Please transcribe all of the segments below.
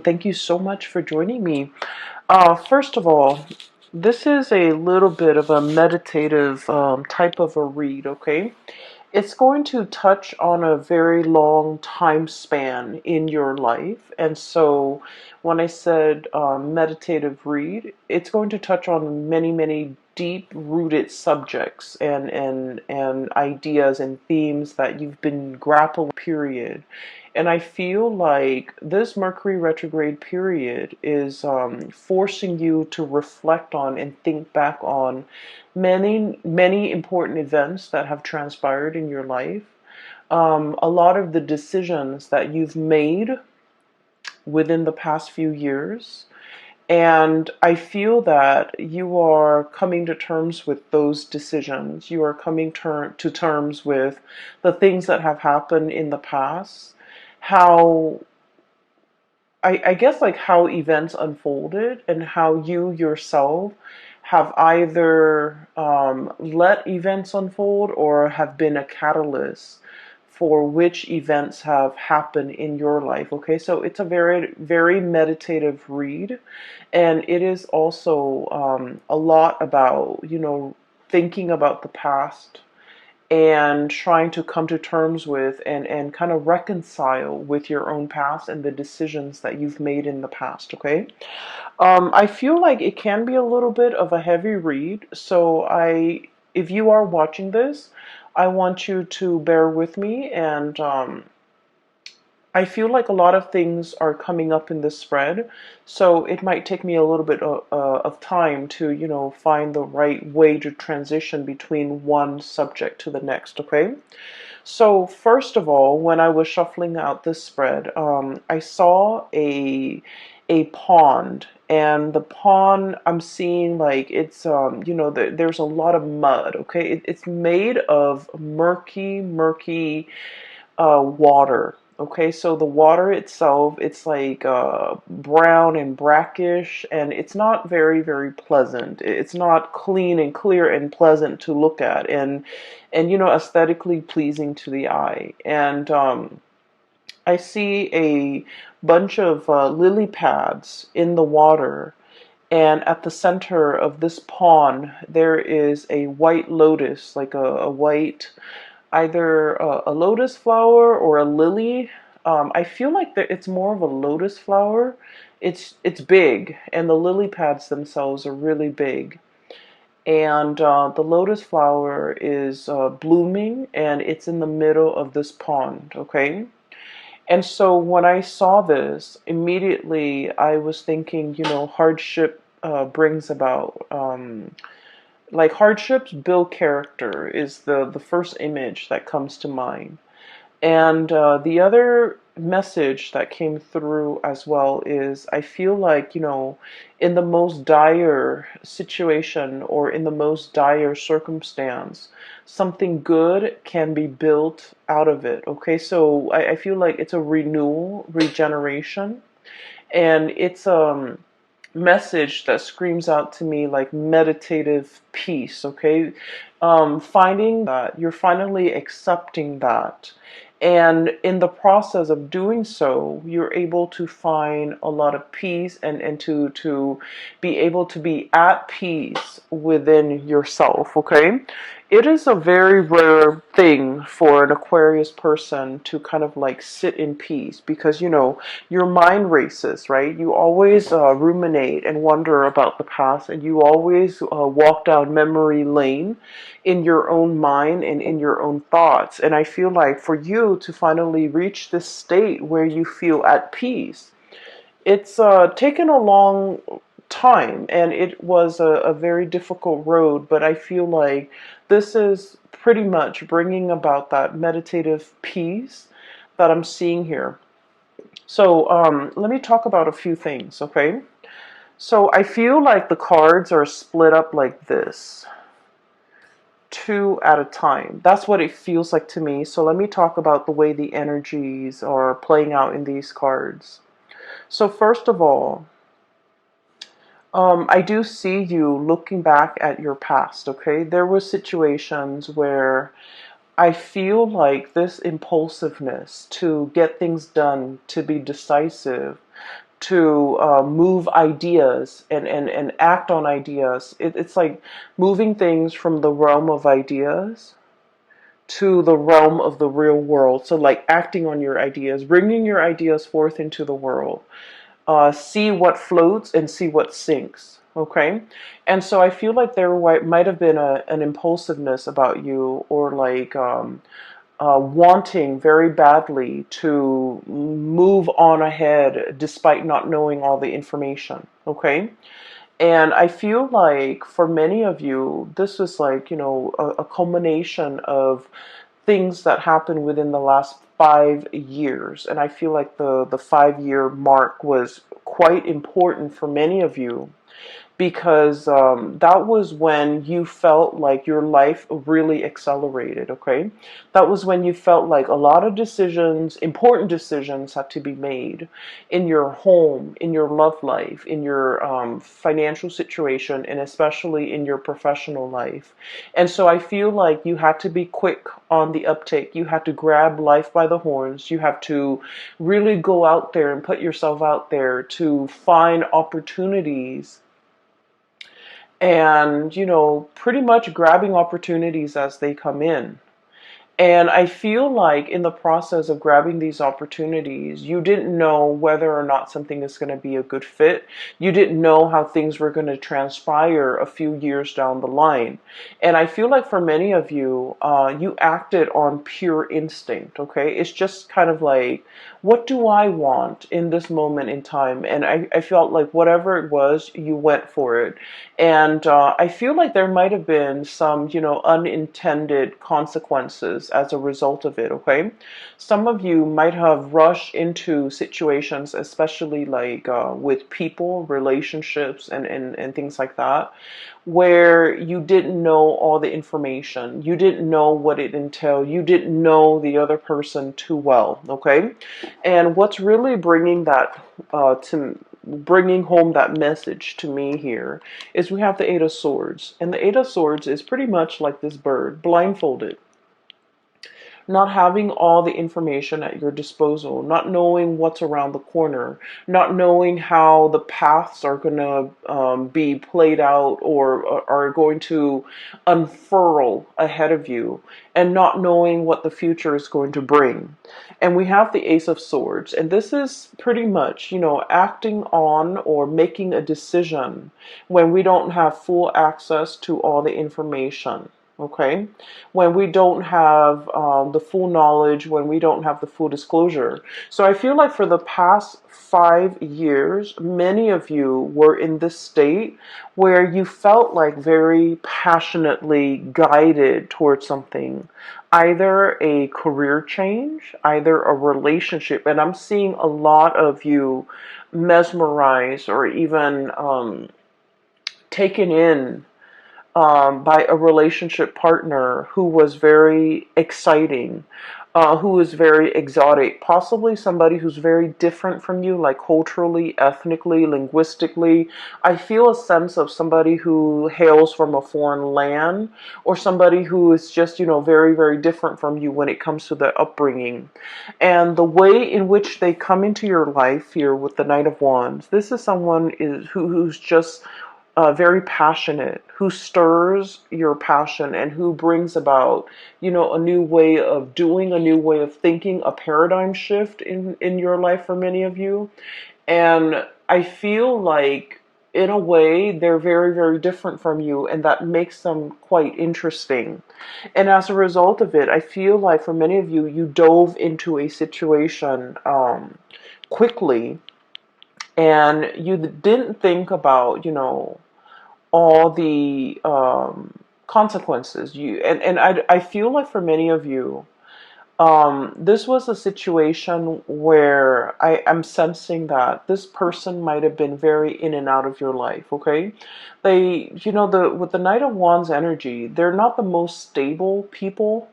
Thank you so much for joining me. First of all, this is a little bit of a meditative type of a read, okay? It's going to touch on a very long time span in your life. And so when I said meditative read, it's going to touch on many, many deep rooted subjects and ideas and themes that you've been grappling period. And I feel like this Mercury retrograde period is forcing you to reflect on and think back on many, many important events that have transpired in your life. A lot of the decisions that you've made within the past few years. And I feel that you are coming to terms with those decisions. You are coming to terms with the things that have happened in the past, how I guess like how events unfolded and how you yourself have either let events unfold or have been a catalyst for which events have happened in your life. Okay, so it's a very, very meditative read, and it is also a lot about, thinking about the past and trying to come to terms with and kind of reconcile with your own past and the decisions that you've made in the past, okay? I feel like it can be a little bit of a heavy read, so if you are watching this, I want you to bear with me, and I feel like a lot of things are coming up in this spread, so it might take me a little bit of time to, find the right way to transition between one subject to the next, okay? So first of all, when I was shuffling out this spread, I saw a pond, and the pond I'm seeing like it's there's a lot of mud. Okay, it's made of murky water. Okay, so the water itself, it's like brown and brackish, and it's not very, very pleasant. It's not clean and clear and pleasant to look at, and aesthetically pleasing to the eye. And I see a bunch of lily pads in the water, and at the center of this pond, there is a white lotus, like a white either a lotus flower or a lily. I feel like it's more of a lotus flower. It's big, and the lily pads themselves are really big. And the lotus flower is blooming, and it's in the middle of this pond. Okay, and so when I saw this, immediately I was thinking, hardship brings about. Like hardships build character is the first image that comes to mind. And the other message that came through as well is I feel like, in the most dire situation or in the most dire circumstance, something good can be built out of it. Okay, so I feel like it's a renewal, regeneration, and it's message that screams out to me like meditative peace. Okay, finding that you're finally accepting that, and in the process of doing so, you're able to find a lot of peace, and to be able to be at peace within yourself. Okay, it is a very rare thing for an Aquarius person to kind of like sit in peace, because your mind races, right? You always ruminate and wonder about the past, and you always walk down memory lane in your own mind and in your own thoughts. And I feel like for you to finally reach this state where you feel at peace, it's taken a long time, and it was a very difficult road, but I feel like this is pretty much bringing about that meditative peace that I'm seeing here. So let me talk about a few things, okay? So I feel like the cards are split up like this, two at a time. That's what it feels like to me. So let me talk about the way the energies are playing out in these cards. So first of all, I do see you looking back at your past, okay? There were situations where I feel like this impulsiveness to get things done, to be decisive, to move ideas and act on ideas. It's like moving things from the realm of ideas to the realm of the real world. So like acting on your ideas, bringing your ideas forth into the world. See what floats and see what sinks. Okay. And so I feel like there might have been an impulsiveness about you, or like wanting very badly to move on ahead despite not knowing all the information. Okay. And I feel like for many of you, this is like, a culmination of things that happened within the last 5 years. And I feel like the 5 year mark was quite important for many of you, because that was when you felt like your life really accelerated, okay? That was when you felt like a lot of decisions, important decisions, had to be made in your home, in your love life, in your financial situation, and especially in your professional life. And so I feel like you had to be quick on the uptake. You had to grab life by the horns. You have to really go out there and put yourself out there to find opportunities, and pretty much grabbing opportunities as they come in. And I feel like in the process of grabbing these opportunities, you didn't know whether or not something is going to be a good fit. You didn't know how things were going to transpire a few years down the line. And I feel like for many of you, you acted on pure instinct, okay? It's just kind of like, what do I want in this moment in time? And I felt like whatever it was, you went for it. And I feel like there might have been some, unintended consequences as a result of it, okay? Some of you might have rushed into situations, especially like with people, relationships, and things like that, where you didn't know all the information. You didn't know what it entailed. You didn't know the other person too well, okay? And what's really bringing that to bringing home that message to me here is we have the Eight of Swords. And the Eight of Swords is pretty much like this bird, blindfolded, not having all the information at your disposal, not knowing what's around the corner, not knowing how the paths are going to be played out, or are going to unfurl ahead of you, and not knowing what the future is going to bring. And we have the Ace of Swords, and this is pretty much, acting on or making a decision when we don't have full access to all the information. Okay, when we don't have the full knowledge, when we don't have the full disclosure. So I feel like for the past 5 years, many of you were in this state where you felt like very passionately guided towards something, either a career change, either a relationship. And I'm seeing a lot of you mesmerized, or even taken in by a relationship partner who was very exciting, who was very exotic, possibly somebody who's very different from you, like culturally, ethnically, linguistically. I feel a sense of somebody who hails from a foreign land, or somebody who is just, very, very different from you when it comes to their upbringing. And the way in which they come into your life here with the Knight of Wands, this is someone who's just very passionate, who stirs your passion, and who brings about, a new way of doing, a new way of thinking, a paradigm shift in your life for many of you. And I feel like, in a way, they're very, very different from you, and that makes them quite interesting. And as a result of it, I feel like for many of you, you dove into a situation quickly, and you didn't think about, all the consequences. I feel like for many of you, this was a situation where I'm sensing that this person might have been very in and out of your life. Okay, they, with the Knight of Wands energy, they're not the most stable people.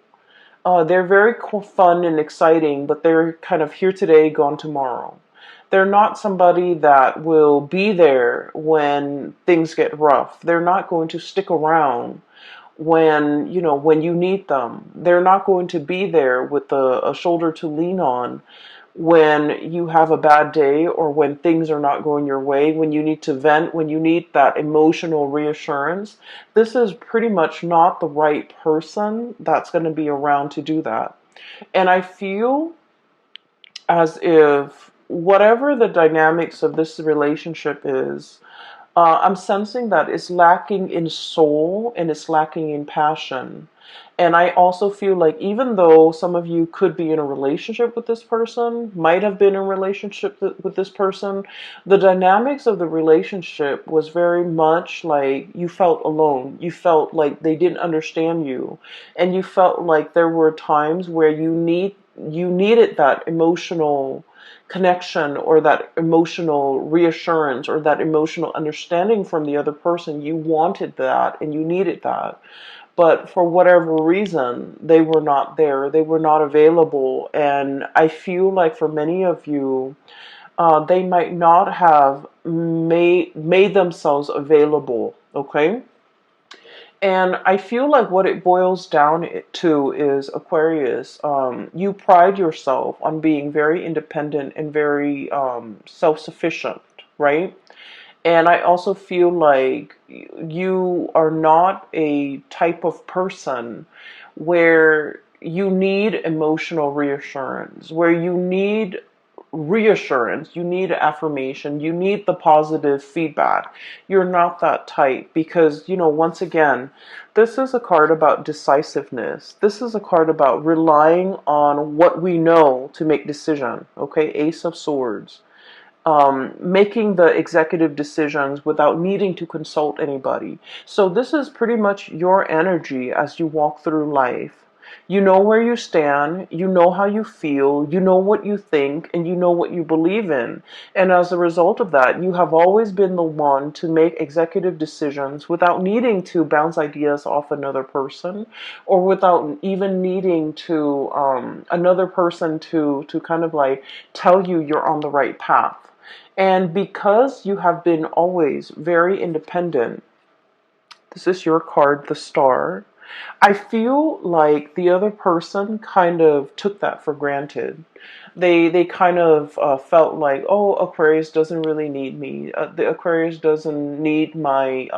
They're very fun and exciting, but they're kind of here today, gone tomorrow. They're not somebody that will be there when things get rough. They're not going to stick around when you need them. They're not going to be there with a shoulder to lean on when you have a bad day or when things are not going your way, when you need to vent, when you need that emotional reassurance, this is pretty much not the right person that's going to be around to do that. And I feel as if whatever the dynamics of this relationship is, I'm sensing that it's lacking in soul and it's lacking in passion. And I also feel like even though some of you could be in a relationship with this person, might have been in a relationship with this person, the dynamics of the relationship was very much like you felt alone. You felt like they didn't understand you. And you felt like there were times where you needed that emotional connection or that emotional reassurance or that emotional understanding from the other person. You wanted that and you needed that. But for whatever reason, they were not there. They were not available. And I feel like for many of you, they might not have made themselves available. Okay. And I feel like what it boils down to is Aquarius. You pride yourself on being very independent and very self-sufficient, right? And I also feel like you are not a type of person where you need emotional reassurance, where you need reassurance, you need affirmation, you need the positive feedback. You're not that type because, once again, this is a card about decisiveness. This is a card about relying on what we know to make decision. Okay, Ace of Swords. Making the executive decisions without needing to consult anybody. So this is pretty much your energy as you walk through life. You know where you stand, you know how you feel, you know what you think, and you know what you believe in. And as a result of that, you have always been the one to make executive decisions without needing to bounce ideas off another person or without even needing to another person to kind of like tell you you're on the right path. And because you have been always very independent, this is your card, the Star. I feel like the other person kind of took that for granted. They kind of felt like, oh, Aquarius doesn't really need me. The Aquarius doesn't need my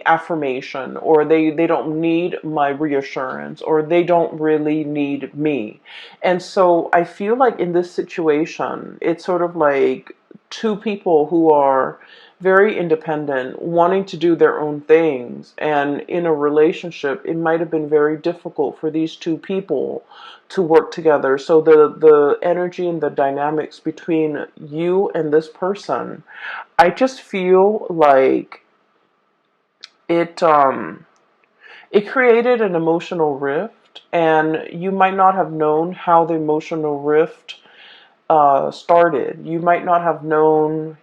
affirmation, or they don't need my reassurance, or they don't really need me. And so I feel like in this situation, it's sort of like two people who are very independent, wanting to do their own things. And in a relationship, it might have been very difficult for these two people to work together. So the energy and the dynamics between you and this person, I just feel like it created an emotional rift, and you might not have known how the emotional rift started. You might not have known,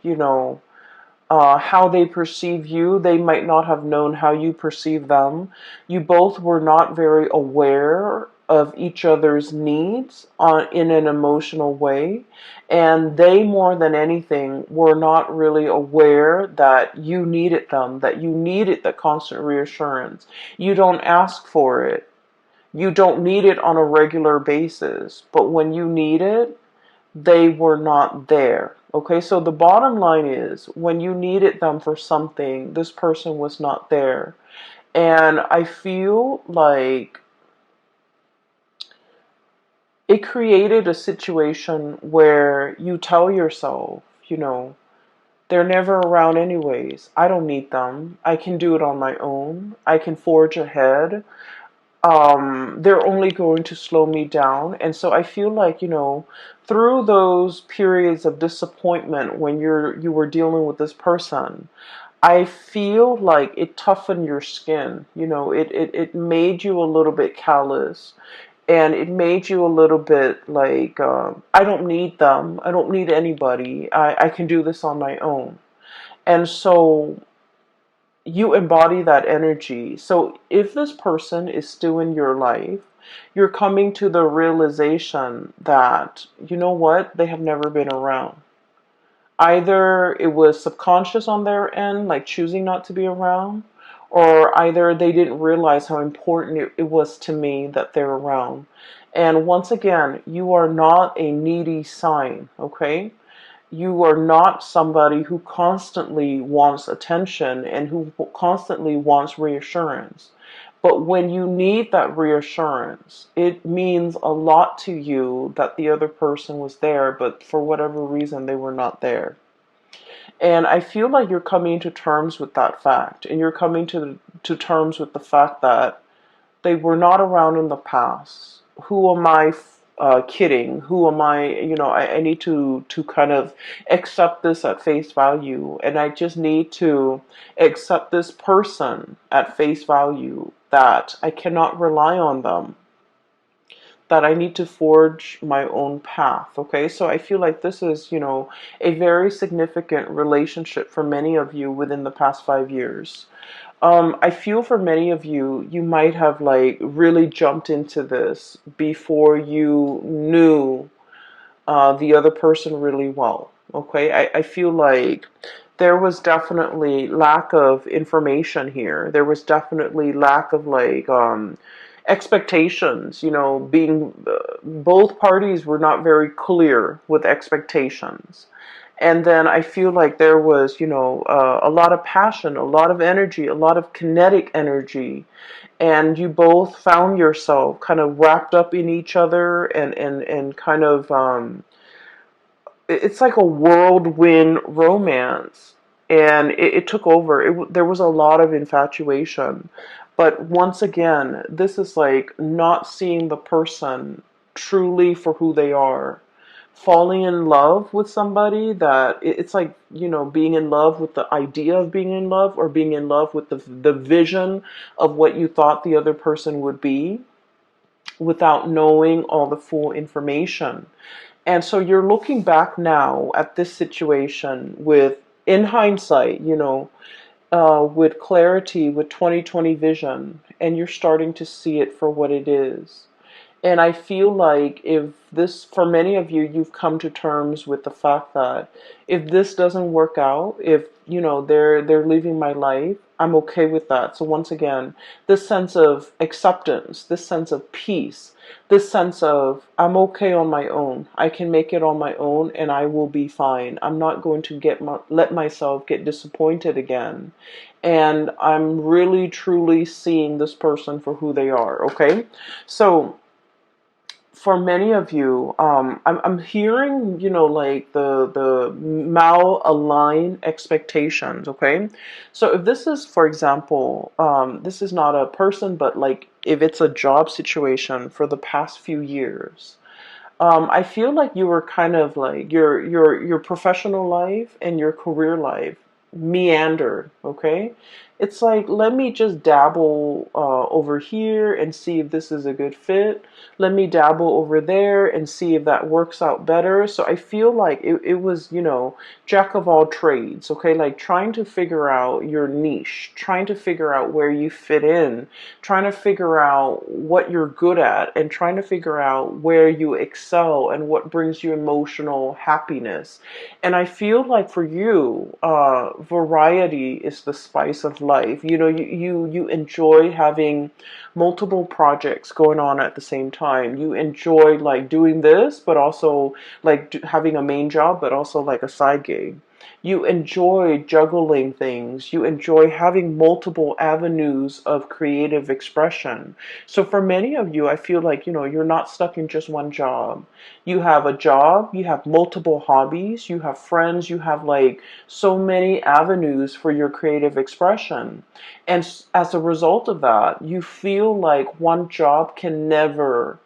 how they perceive you. They might not have known how you perceive them. You both were not very aware of each other's needs in an emotional way. And they, more than anything, were not really aware that you needed them, that you needed the constant reassurance. You don't ask for it. You don't need it on a regular basis. But when you need it, they were not there. Okay, so the bottom line is when you needed them for something, this person was not there. And I feel like it created a situation where you tell yourself, they're never around anyways. I don't need them. I can do it on my own. I can forge ahead. They're only going to slow me down. And so I feel like, through those periods of disappointment when you were dealing with this person, I feel like it toughened your skin. It made you a little bit callous, and it made you a little bit like, I don't need them. I don't need anybody. I can do this on my own. And so you embody that energy. So if this person is still in your life, you're coming to the realization that, you know what, they have never been around. Either it was subconscious on their end, like choosing not to be around, or either they didn't realize how important it was to me that they're around. And once again, you are not a needy sign, okay? You are not somebody who constantly wants attention and who constantly wants reassurance. But when you need that reassurance, it means a lot to you that the other person was there, but for whatever reason, they were not there. And I feel like you're coming to terms with that fact, and you're coming to terms with the fact that they were not around in the past. Who am I kidding? Who am I? I need to kind of accept this at face value, and I just need to accept this person at face value, that I cannot rely on them, that I need to forge my own path. Okay, so I feel like this is, a very significant relationship for many of you within the past 5 years. I feel for many of you, you might have like really jumped into this before you knew the other person really well. Okay, I feel like there was definitely lack of information here. There was definitely lack of like expectations. Being both parties were not very clear with expectations. And then I feel like there was, a lot of passion, a lot of energy, a lot of kinetic energy, and you both found yourself kind of wrapped up in each other, and kind of it's like a whirlwind romance, and it took over. There was a lot of infatuation, but once again, this is like not seeing the person truly for who they are, falling in love with somebody that it's like, being in love with the idea of being in love, or being in love with the vision of what you thought the other person would be, without knowing all the full information. And so you're looking back now at this situation with, in hindsight, with clarity, with 2020 vision, and you're starting to see it for what it is. And I feel like if this, for many of you, you've come to terms with the fact that if this doesn't work out, if, they're leaving my life, I'm okay with that. So once again, this sense of acceptance, this sense of peace, this sense of I'm okay on my own. I can make it on my own, and I will be fine. I'm not going to let myself get disappointed again. And I'm really truly seeing this person for who they are. Okay. So for many of you, I'm hearing, like the mal-aligned expectations. Okay, so if this is, for example, this is not a person, but like if it's a job situation for the past few years, I feel like you were kind of like your professional life and your career life meandered. Okay, it's like, let me just dabble over here and see if this is a good fit. Let me dabble over there and see if that works out better. So I feel like it was, jack of all trades. Okay, like trying to figure out your niche, trying to figure out where you fit in, trying to figure out what you're good at, and trying to figure out where you excel and what brings you emotional happiness. And I feel like for you, variety is the spice of life. You enjoy having multiple projects going on at the same time. You enjoy like doing this, but also like having a main job, but also like a side gig. You enjoy juggling things. You enjoy having multiple avenues of creative expression. So for many of you, I feel like, you're not stuck in just one job. You have a job, you have multiple hobbies, you have friends, you have like so many avenues for your creative expression. And as a result of that, you feel like one job can never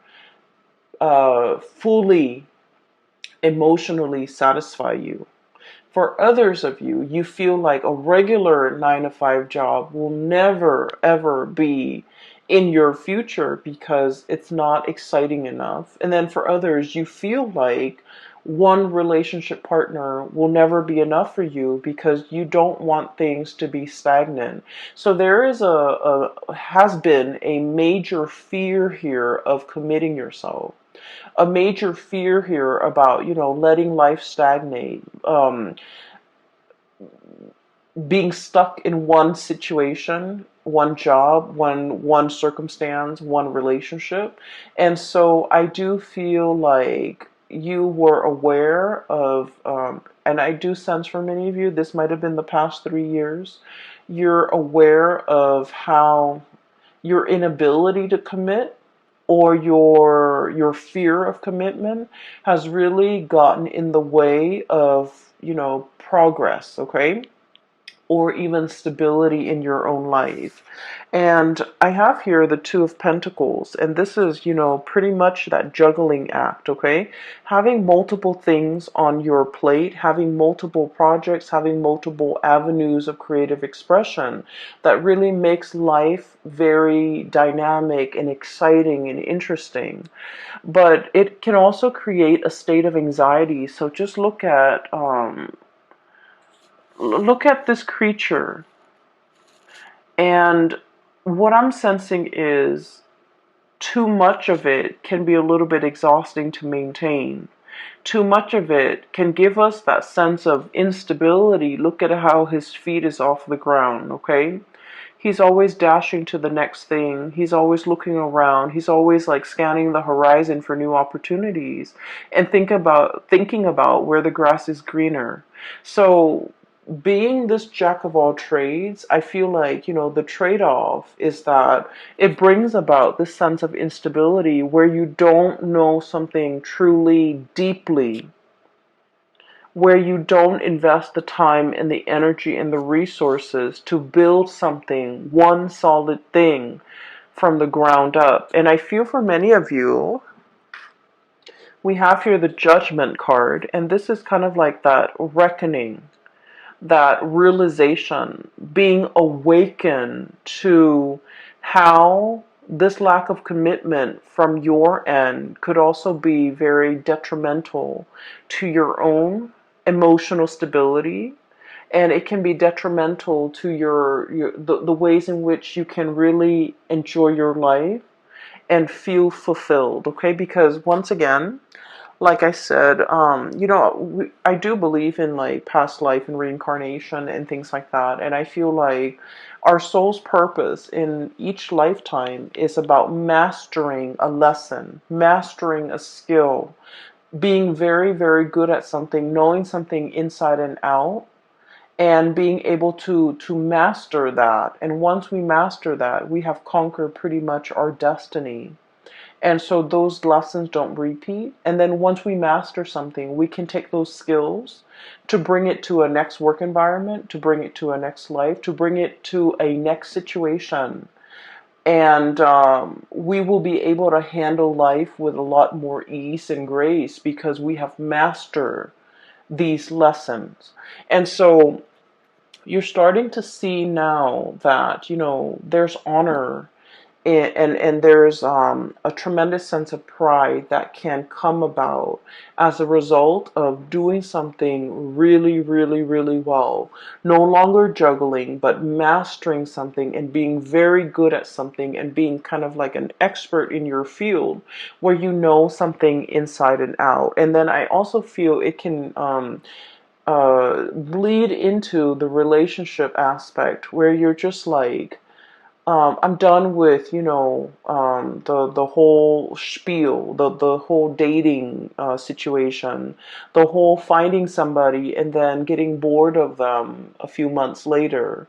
fully emotionally satisfy you. For others of you, you feel like a regular 9 to 5 job will never ever be in your future because it's not exciting enough. And then for others, you feel like one relationship partner will never be enough for you because you don't want things to be stagnant. So there is has been a major fear here of committing yourself, a major fear here about, letting life stagnate. being stuck in one situation, one job, one circumstance, one relationship. And so I do feel like you were aware of, and I do sense for many of you, this might have been the past 3 years, you're aware of how your inability to commit or your fear of commitment has really gotten in the way of, progress, okay? Or even stability in your own life. And I have here the Two of Pentacles, and this is, pretty much that juggling act, okay? Having multiple things on your plate, having multiple projects, having multiple avenues of creative expression that really makes life very dynamic and exciting and interesting. But it can also create a state of anxiety. So just look at this creature. And what I'm sensing is too much of it can be a little bit exhausting to maintain. Too much of it can give us that sense of instability. Look at how his feet is off the ground, okay? He's always dashing to the next thing. He's always looking around. He's always like scanning the horizon for new opportunities and thinking about where the grass is greener. So being this jack of all trades, I feel like, the trade-off is that it brings about this sense of instability where you don't know something truly deeply, where you don't invest the time and the energy and the resources to build something, one solid thing from the ground up. And I feel for many of you, we have here the Judgment card, and this is kind of like that reckoning, that realization, being awakened to how this lack of commitment from your end could also be very detrimental to your own emotional stability, and it can be detrimental to the ways in which you can really enjoy your life and feel fulfilled, okay? Because once again, like I said, I do believe in like past life and reincarnation and things like that. And I feel like our soul's purpose in each lifetime is about mastering a lesson, mastering a skill, being very, very good at something, knowing something inside and out, and being able to master that. And once we master that, we have conquered pretty much our destiny. And so those lessons don't repeat. And then once we master something, we can take those skills to bring it to a next work environment, to bring it to a next life, to bring it to a next situation. And we will be able to handle life with a lot more ease and grace because we have mastered these lessons. And so you're starting to see now that, there's honor and there's a tremendous sense of pride that can come about as a result of doing something really, really, really well. No longer juggling, but mastering something and being very good at something and being kind of like an expert in your field where you know something inside and out. And then I also feel it can bleed into the relationship aspect where you're just like, I'm done with, the whole spiel, the whole dating situation, the whole finding somebody and then getting bored of them a few months later.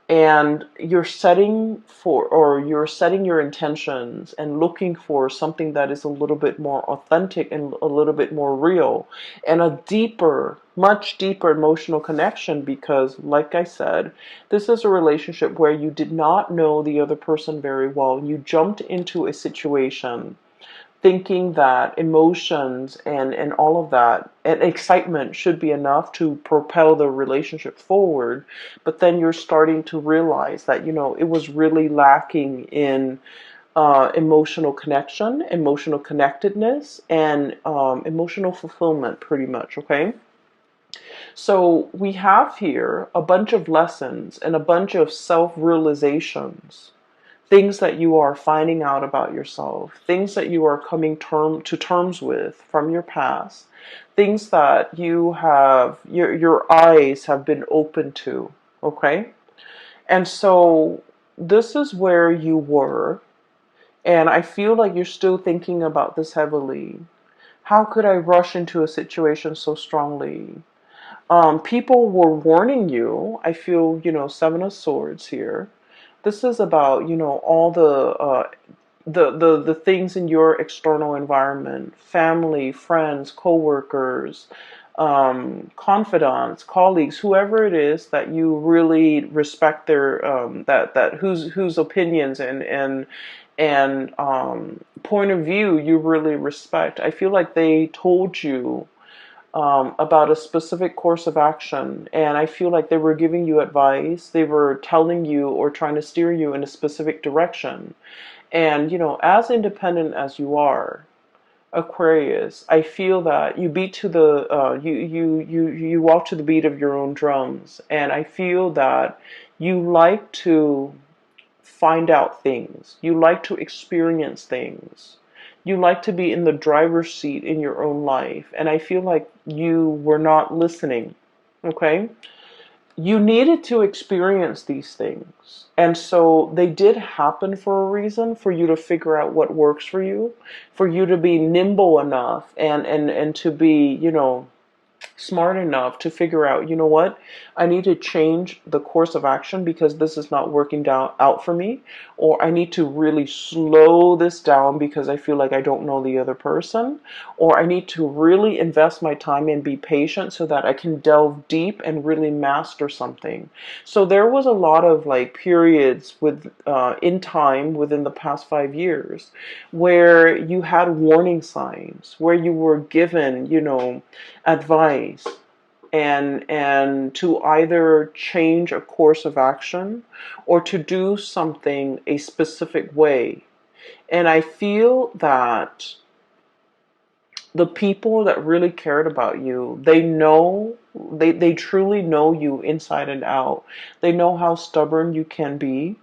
And you're setting your intentions and looking for something that is a little bit more authentic and a little bit more real and a deeper, much deeper emotional connection because, like I said, this is a relationship where you did not know the other person very well. You jumped into a situation thinking that emotions and all of that and excitement should be enough to propel the relationship forward, but then you're starting to realize that it was really lacking in emotional connection, emotional connectedness, and emotional fulfillment, pretty much. Okay, so we have here a bunch of lessons and a bunch of self-realizations, things that you are finding out about yourself, things that you are coming to terms with from your past, things that your eyes have been open to, Okay? And so this is where you were. And I feel like you're still thinking about this heavily. How could I rush into a situation so strongly? People were warning you. I feel, Seven of Swords here. This is about, all the things in your external environment, family, friends, coworkers, confidants, colleagues, whoever it is that you really respect their that whose opinions and point of view you really respect. I feel like they told you about a specific course of action, and I feel like they were giving you advice. They were telling you or trying to steer you in a specific direction. And, as independent as you are, Aquarius, I feel that you beat to the you walk to the beat of your own drums, and I feel that you like to find out things. You like to experience things. You like to be in the driver's seat in your own life, and I feel like you were not listening. Okay? You needed to experience these things. And so they did happen for a reason, for you to figure out what works for you to be nimble enough and to be, smart enough to figure out, what, I need to change the course of action because this is not working out for me, or I need to really slow this down because I feel like I don't know the other person, or I need to really invest my time and be patient so that I can delve deep and really master something. So there was a lot of like periods with in time within the past 5 years where you had warning signs, where you were given, advice and to either change a course of action or to do something a specific way. And I feel that the people that really cared about you, they truly know you inside and out. They know how stubborn you can be.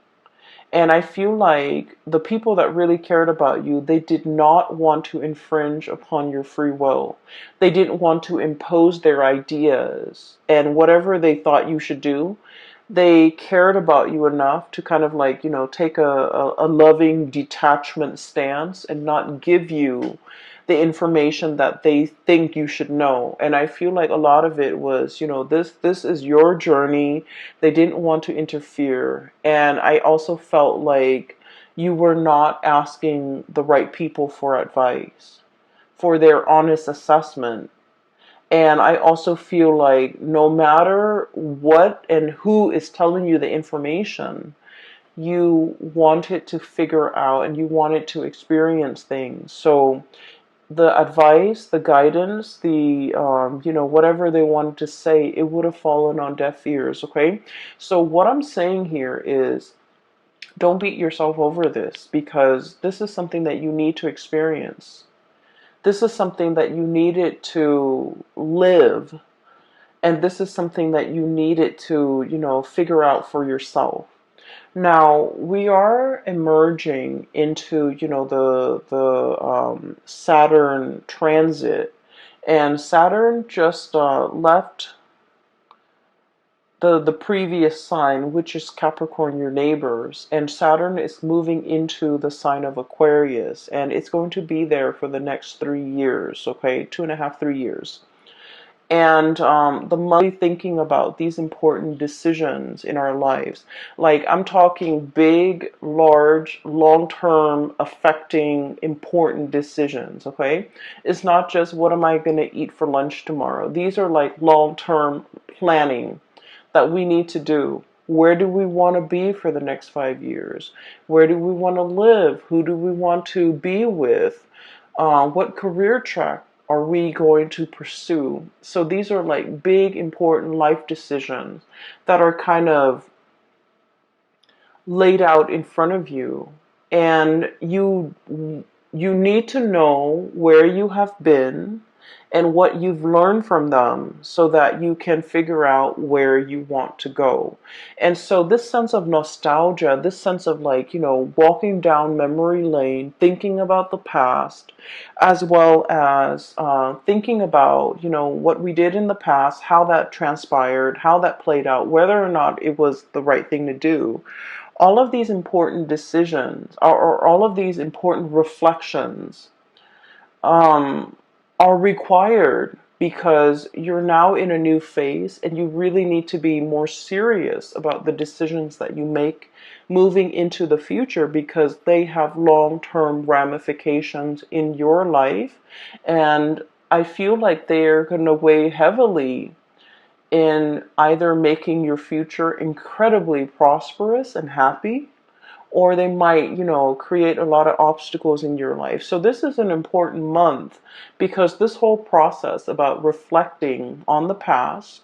And I feel like the people that really cared about you, they did not want to infringe upon your free will. They didn't want to impose their ideas and whatever they thought you should do. They cared about you enough to kind of like, take a loving detachment stance and not give you the information that they think you should know. And I feel like a lot of it was, this is your journey. They didn't want to interfere. And I also felt like you were not asking the right people for advice, for their honest assessment. And I also feel like no matter what and who is telling you the information, you wanted to figure out and you wanted to experience things. So the advice, the guidance, the whatever they wanted to say, it would have fallen on deaf ears. Okay, so what I'm saying here is, don't beat yourself over this because this is something that you need to experience. This is something that you needed to live, and this is something that you needed to, figure out for yourself. Now we are emerging into, the Saturn transit, and Saturn just left the previous sign, which is Capricorn, your neighbors, and Saturn is moving into the sign of Aquarius, and it's going to be there for the next 3 years. Okay, 2.5, 3 years. And the monthly thinking about these important decisions in our lives. Like, I'm talking big, large, long-term, affecting, important decisions, okay? It's not just what am I going to eat for lunch tomorrow. These are like long-term planning that we need to do. Where do we want to be for the next 5 years? Where do we want to live? Who do we want to be with? What career track are we going to pursue? So these are like big, important life decisions that are kind of laid out in front of you. And you need to know where you have been and what you've learned from them so that you can figure out where you want to go. And so this sense of nostalgia, this sense of like, walking down memory lane, thinking about the past, as well as thinking about, what we did in the past, how that transpired, how that played out, whether or not it was the right thing to do. All of these important decisions, or all of these important reflections, um, are required because you're now in a new phase and you really need to be more serious about the decisions that you make moving into the future, because they have long-term ramifications in your life. And I feel like they're going to weigh heavily in either making your future incredibly prosperous and happy, or they might, create a lot of obstacles in your life. So this is an important month because this whole process about reflecting on the past,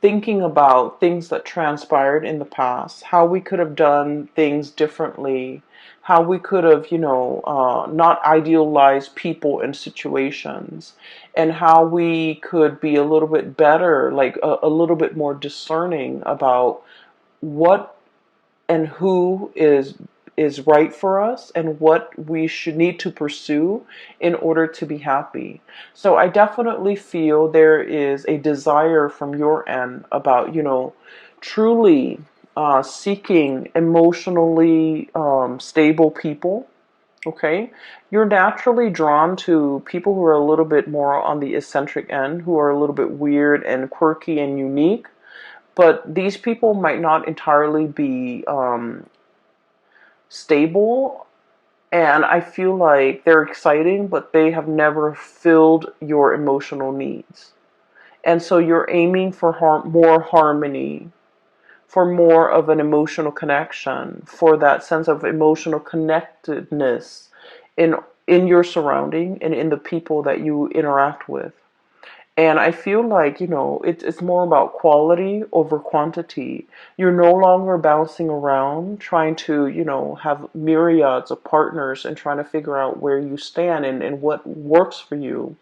thinking about things that transpired in the past, how we could have done things differently, how we could have, not idealized people and situations, and how we could be a little bit better, like a little bit more discerning about what and who is right for us and what we should need to pursue in order to be happy. So I definitely feel there is a desire from your end about, truly seeking emotionally stable people. Okay, you're naturally drawn to people who are a little bit more on the eccentric end, who are a little bit weird and quirky and unique. But these people might not entirely be stable, and I feel like they're exciting, but they have never filled your emotional needs. And so you're aiming for more harmony, for more of an emotional connection, for that sense of emotional connectedness in in your surrounding and in the people that you interact with. And I feel like, it's more about quality over quantity. You're no longer bouncing around trying to, have myriads of partners and trying to figure out where you stand and what works for you.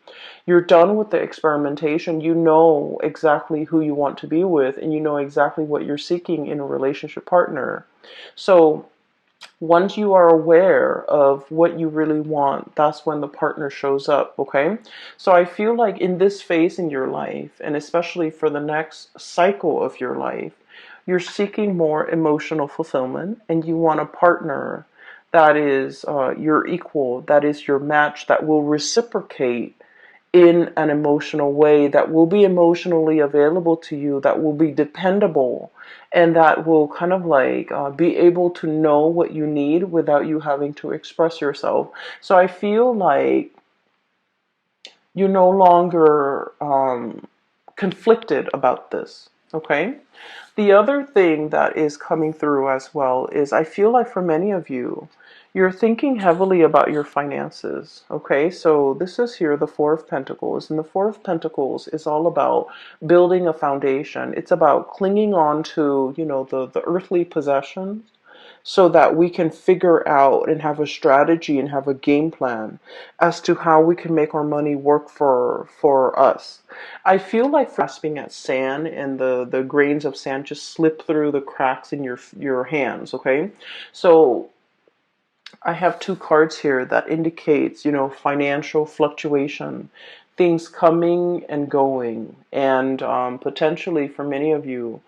You're done with the experimentation. You know exactly who you want to be with, and you know exactly what you're seeking in a relationship partner. So once you are aware of what you really want, that's when the partner shows up, okay? So I feel like in this phase in your life, and especially for the next cycle of your life, you're seeking more emotional fulfillment and you want a partner that is your equal, that is your match, that will reciprocate in an emotional way, that will be emotionally available to you, that will be dependable, and that will kind of like be able to know what you need without you having to express yourself. So I feel like you're no longer conflicted about this. Okay. The other thing that is coming through as well is I feel like for many of you, you're thinking heavily about your finances. Okay, so this is here the Four of Pentacles, and the Four of Pentacles is all about building a foundation. It's about clinging on to, the earthly possessions so that we can figure out and have a strategy and have a game plan as to how we can make our money work for us. I feel like grasping at sand and the grains of sand just slip through the cracks in your hands, okay? So I have two cards here that indicates, financial fluctuation, things coming and going, and potentially for many of you,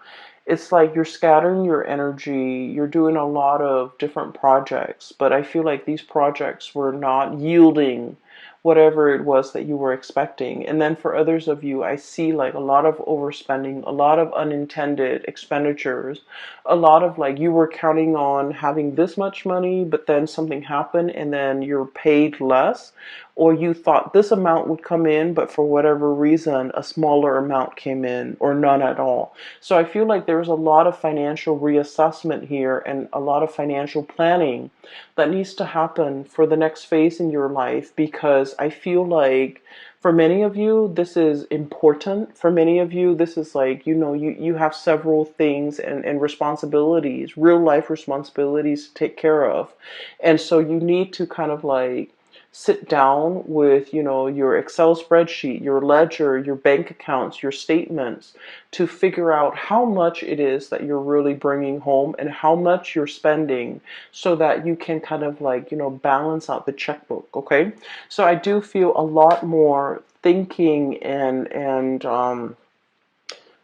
it's like you're scattering your energy, you're doing a lot of different projects, but I feel like these projects were not yielding whatever it was that you were expecting. And then for others of you, I see like a lot of overspending, a lot of unintended expenditures, a lot of like you were counting on having this much money, but then something happened and then you're paid less, or you thought this amount would come in, but for whatever reason, a smaller amount came in or none at all. So I feel like there's a lot of financial reassessment here and a lot of financial planning that needs to happen for the next phase in your life, because I feel like for many of you, this is important. For many of you, this is like, you have several things and responsibilities, real life responsibilities to take care of. And so you need to kind of like sit down with, your Excel spreadsheet, your ledger, your bank accounts, your statements to figure out how much it is that you're really bringing home and how much you're spending so that you can kind of like, balance out the checkbook, okay? So I do feel a lot more thinking and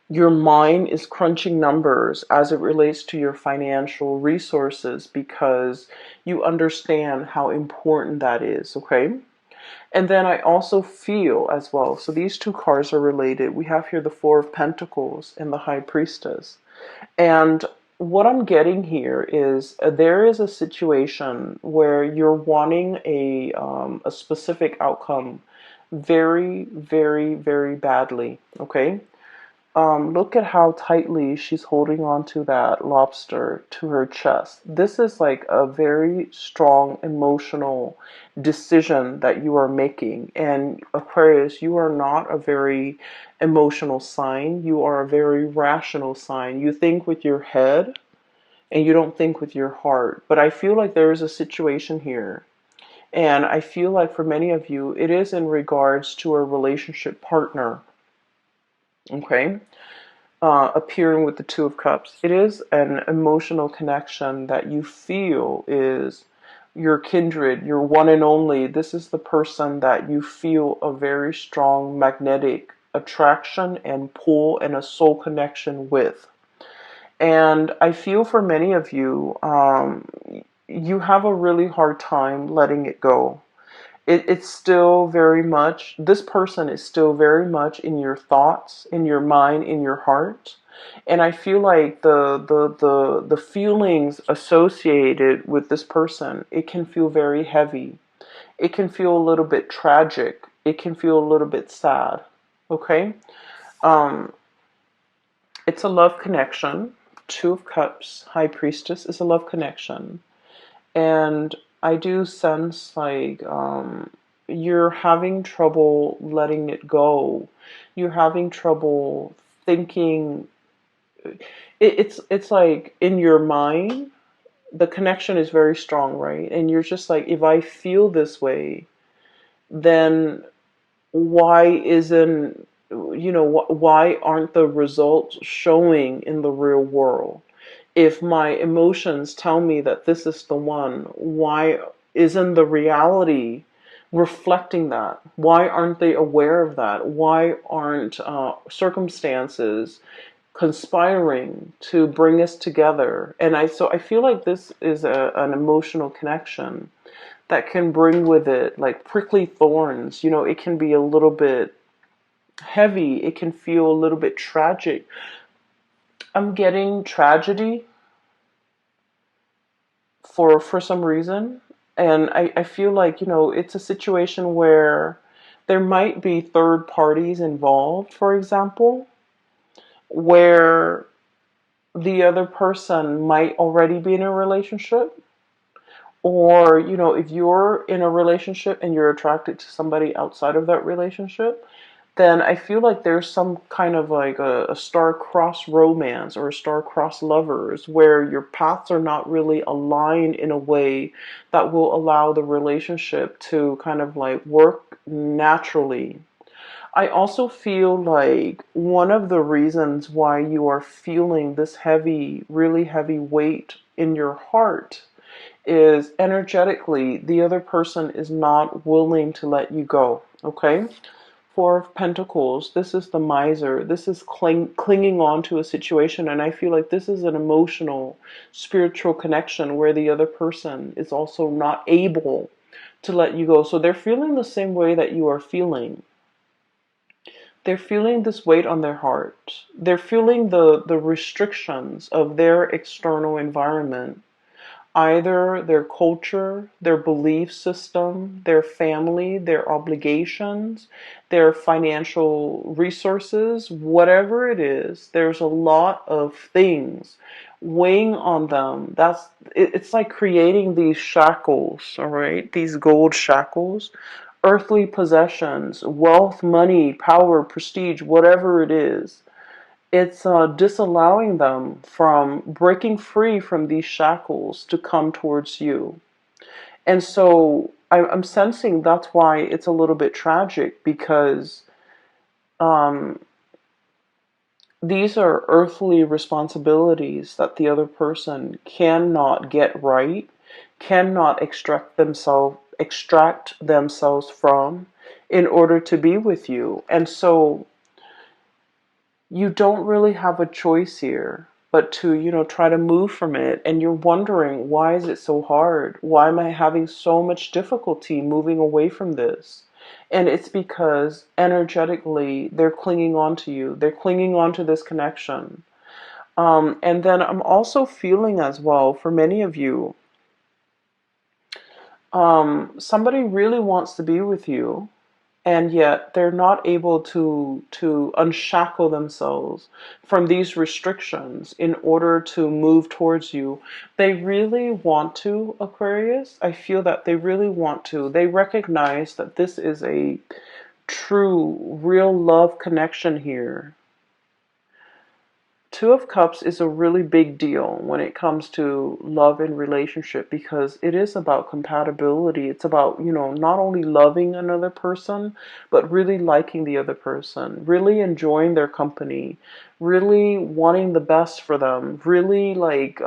your mind is crunching numbers as it relates to your financial resources because you understand how important that is, okay? And then I also feel as well, so these two cards are related. We have here the Four of Pentacles and the High Priestess. And what I'm getting here is there is a situation where you're wanting a specific outcome very, very, very badly, okay? Look at how tightly she's holding on to that lobster to her chest. This is like a very strong emotional decision that you are making. And Aquarius, you are not a very emotional sign. You are a very rational sign. You think with your head and you don't think with your heart. But I feel like there is a situation here. And I feel like for many of you, it is in regards to a relationship partner. Okay? Appearing with the Two of Cups. It is an emotional connection that you feel is your kindred, your one and only. This is the person that you feel a very strong magnetic attraction and pull and a soul connection with. And I feel for many of you, you have a really hard time letting it go. It's still very much, this person is still very much in your thoughts, in your mind, in your heart. And I feel like the feelings associated with this person, it can feel very heavy. It can feel a little bit tragic. It can feel a little bit sad. Okay? Um, it's a love connection. Two of Cups, High Priestess is a love connection. And I do sense like you're having trouble letting it go. You're having trouble thinking. It's like in your mind, the connection is very strong, right? And you're just like, if I feel this way, then why isn't, why aren't the results showing in the real world? If my emotions tell me that this is the one, why isn't the reality reflecting that? Why aren't they aware of that? Why aren't circumstances conspiring to bring us together? And so I feel like this is an emotional connection that can bring with it like prickly thorns. It can be a little bit heavy. It can feel a little bit tragic. I'm getting tragedy for some reason. And I feel like, it's a situation where there might be third parties involved, for example, where the other person might already be in a relationship. Or, if you're in a relationship and you're attracted to somebody outside of that relationship, then I feel like there's some kind of like a star-crossed romance or a star-crossed lovers where your paths are not really aligned in a way that will allow the relationship to kind of like work naturally. I also feel like one of the reasons why you are feeling this heavy, really heavy weight in your heart is energetically the other person is not willing to let you go, okay? Four of Pentacles, this is the miser. This is clinging on to a situation, and I feel like this is an emotional, spiritual connection where the other person is also not able to let you go. So they're feeling the same way that you are feeling. They're feeling this weight on their heart. They're feeling the restrictions of their external environment. Either their culture, their belief system, their family, their obligations, their financial resources, whatever it is, there's a lot of things weighing on them. It's like creating these shackles, all right? These gold shackles, earthly possessions, wealth, money, power, prestige, whatever it is. It's disallowing them from breaking free from these shackles to come towards you. And so I'm sensing that's why it's a little bit tragic, because um, these are earthly responsibilities that the other person cannot get right, cannot extract themselves from in order to be with you. And so you don't really have a choice here but to, try to move from it. And you're wondering, why is it so hard? Why am I having so much difficulty moving away from this? And it's because energetically they're clinging on to you. They're clinging on to this connection. And then I'm also feeling as well, for many of you, somebody really wants to be with you, and yet they're not able to unshackle themselves from these restrictions in order to move towards you. They really want to, Aquarius. I feel that they really want to. They recognize that this is a true, real love connection here. Two of Cups is a really big deal when it comes to love and relationship, because it is about compatibility. It's about, not only loving another person, but really liking the other person, really enjoying their company, really wanting the best for them, really like,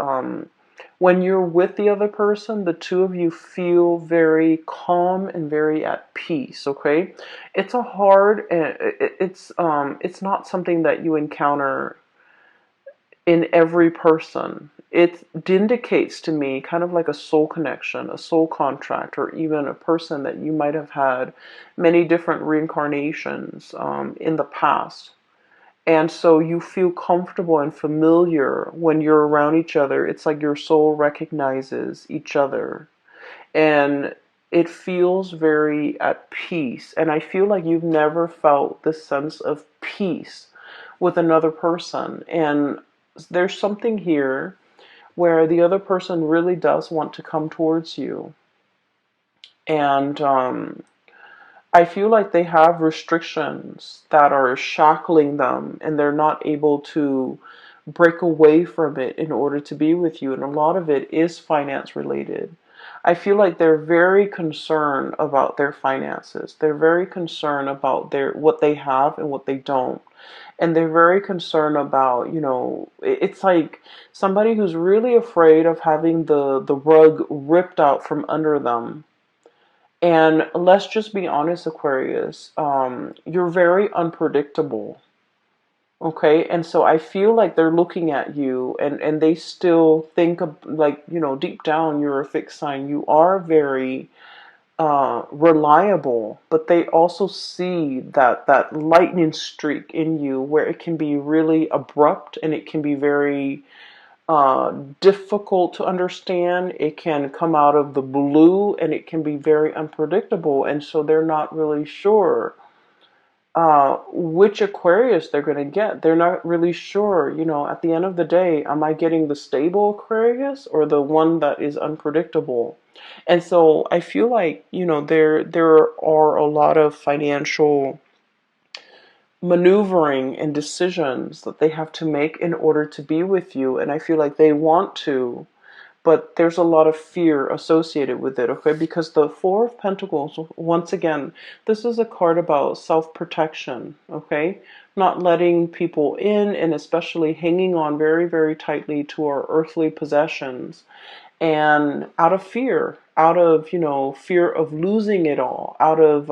when you're with the other person, the two of you feel very calm and very at peace, okay? It's a hard, it's not something that you encounter in every person. It indicates to me kind of like a soul connection, a soul contract, or even a person that you might have had many different reincarnations in the past. And so you feel comfortable and familiar when you're around each other. It's like your soul recognizes each other. And it feels very at peace. And I feel like you've never felt this sense of peace with another person. And there's something here where the other person really does want to come towards you. And I feel like they have restrictions that are shackling them, and they're not able to break away from it in order to be with you. And a lot of it is finance related. I feel like they're very concerned about their finances. They're very concerned about what they have and what they don't. And they're very concerned about, it's like somebody who's really afraid of having the rug ripped out from under them. And let's just be honest, Aquarius, you're very unpredictable. Okay, and so I feel like they're looking at you, and they still think of, like, deep down you're a fixed sign. You are very reliable, but they also see that lightning streak in you where it can be really abrupt, and it can be very difficult to understand. It can come out of the blue, and it can be very unpredictable, and so they're not really sure which Aquarius they're going to get. They're not really sure, at the end of the day, am I getting the stable Aquarius or the one that is unpredictable? And so I feel like, there are a lot of financial maneuvering and decisions that they have to make in order to be with you. And I feel like they want to, but there's a lot of fear associated with it, okay? Because the Four of Pentacles, once again, this is a card about self-protection, okay? Not letting people in, and especially hanging on very, very tightly to our earthly possessions. And out of fear, fear of losing it all, out of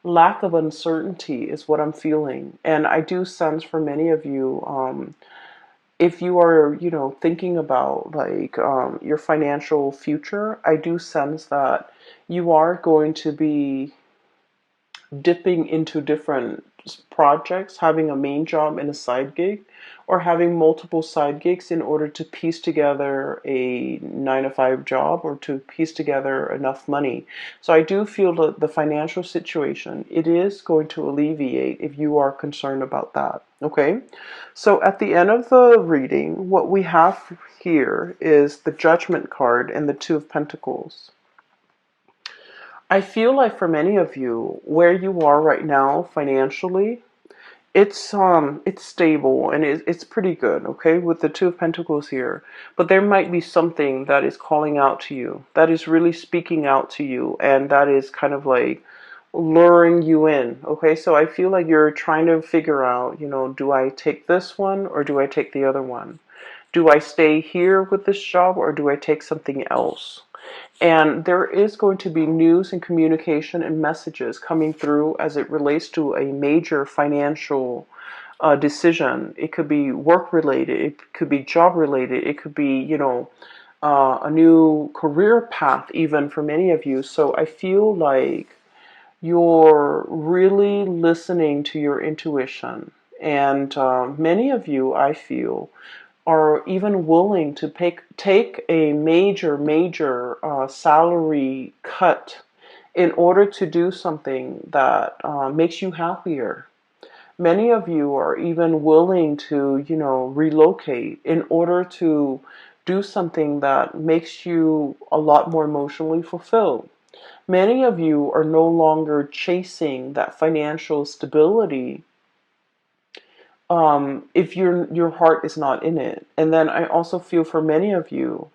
lack of uncertainty is what I'm feeling. And I do sense for many of you, if you are, thinking about like your financial future, I do sense that you are going to be dipping into different projects, having a main job and a side gig, or having multiple side gigs in order to piece together a 9 to 5 job, or to piece together enough money. So I do feel that the financial situation, it is going to alleviate if you are concerned about that. Okay, so at the end of the reading, what we have here is the Judgment card and the Two of Pentacles. I feel like for many of you, where you are right now financially, It's stable and it's pretty good, okay, with the Two of Pentacles here. But there might be something that is calling out to you, that is really speaking out to you, and that is kind of like luring you in. Okay, so I feel like you're trying to figure out, do I take this one or do I take the other one? Do I stay here with this job or do I take something else? And there is going to be news and communication and messages coming through as it relates to a major financial decision. It could be work related, it could be job related, it could be, a new career path, even for many of you. So I feel like you're really listening to your intuition. And many of you, I feel, are even willing to take a major salary cut in order to do something that makes you happier. Many of you are even willing to, relocate in order to do something that makes you a lot more emotionally fulfilled. Many of you are no longer chasing that financial stability if your heart is not in it. And then I also feel for many of you,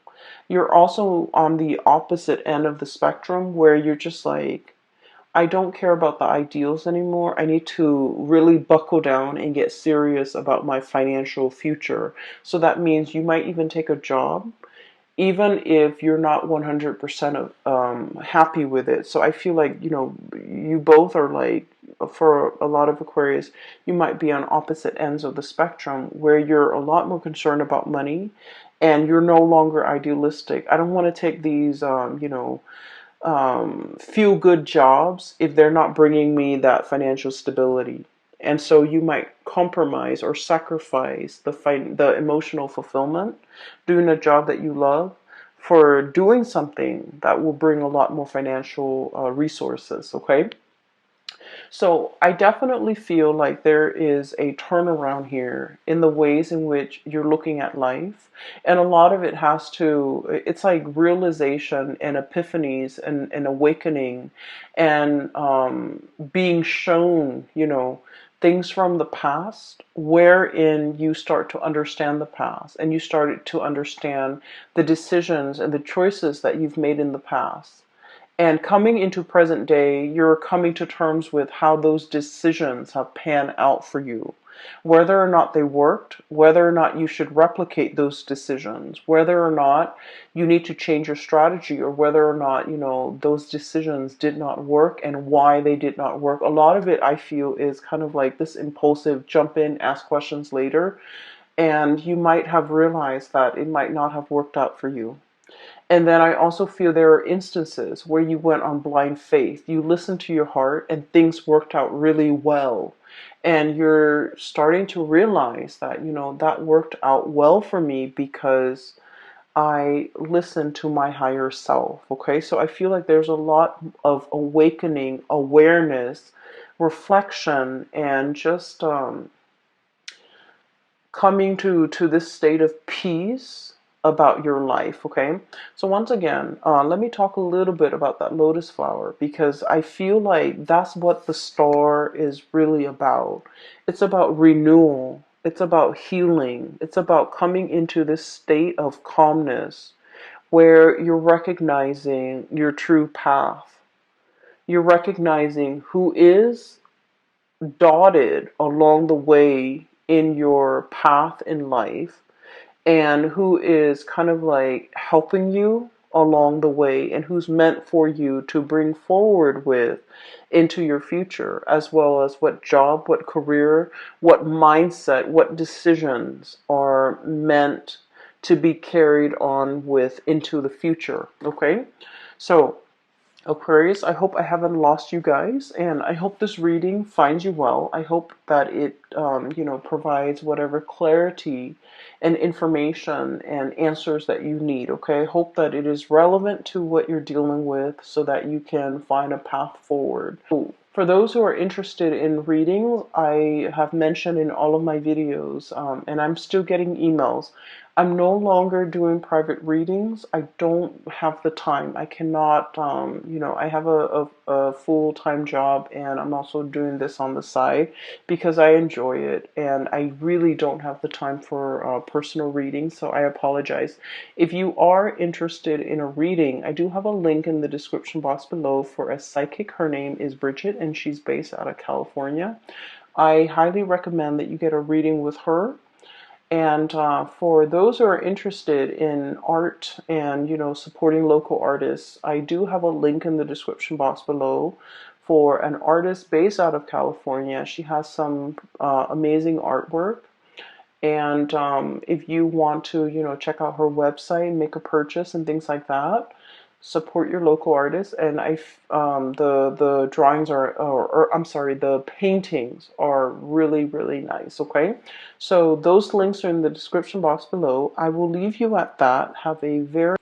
you're also on the opposite end of the spectrum where you're just like, I don't care about the ideals anymore. I need to really buckle down and get serious about my financial future. So that means you might even take a job even if you're not 100% happy with it. So I feel like, you both are like, for a lot of Aquarius, you might be on opposite ends of the spectrum where you're a lot more concerned about money and you're no longer idealistic. I don't want to take these, feel good jobs if they're not bringing me that financial stability. And so you might compromise or sacrifice the emotional fulfillment doing a job that you love for doing something that will bring a lot more financial resources, okay? So I definitely feel like there is a turnaround here in the ways in which you're looking at life. And a lot of it has to, it's like realization and epiphanies and awakening and being shown, things from the past wherein you start to understand the past and you started to understand the decisions and the choices that you've made in the past. And coming into present day, you're coming to terms with how those decisions have panned out for you. Whether or not they worked, whether or not you should replicate those decisions, whether or not you need to change your strategy, or whether or not, those decisions did not work and why they did not work. A lot of it, I feel, is kind of like this impulsive jump in, ask questions later. And you might have realized that it might not have worked out for you. And then I also feel there are instances where you went on blind faith. You listened to your heart and things worked out really well. And you're starting to realize that, that worked out well for me because I listened to my higher self. Okay, so I feel like there's a lot of awakening, awareness, reflection, and just coming to this state of peace about your life. Okay, so once again, let me talk a little bit about that lotus flower, because I feel like that's what the star is really about. It's about renewal, it's about healing, it's about coming into this state of calmness where you're recognizing your true path. You're recognizing who is dotted along the way in your path in life and who is kind of like helping you along the way and who's meant for you to bring forward with into your future, as well as what job, what career, what mindset, what decisions are meant to be carried on with into the future. Okay, so Aquarius, I hope I haven't lost you guys, and I hope this reading finds you well. I hope that it, provides whatever clarity and information and answers that you need, okay? I hope that it is relevant to what you're dealing with so that you can find a path forward. For those who are interested in reading, I have mentioned in all of my videos, and I'm still getting emails, I'm no longer doing private readings. I don't have the time. I cannot, I have a full-time job, and I'm also doing this on the side because I enjoy it, and I really don't have the time for personal readings, so I apologize. If you are interested in a reading, I do have a link in the description box below for a psychic. Her name is Bridget, and she's based out of California. I highly recommend that you get a reading with her. And for those who are interested in art and supporting local artists, I do have a link in the description box below for an artist based out of California. She has some amazing artwork. And if you want to, check out her website, make a purchase and things like that, support your local artists. And the drawings or I'm sorry, the paintings are really, really nice. Okay, so those links are in the description box below. I will leave you at that. Have a very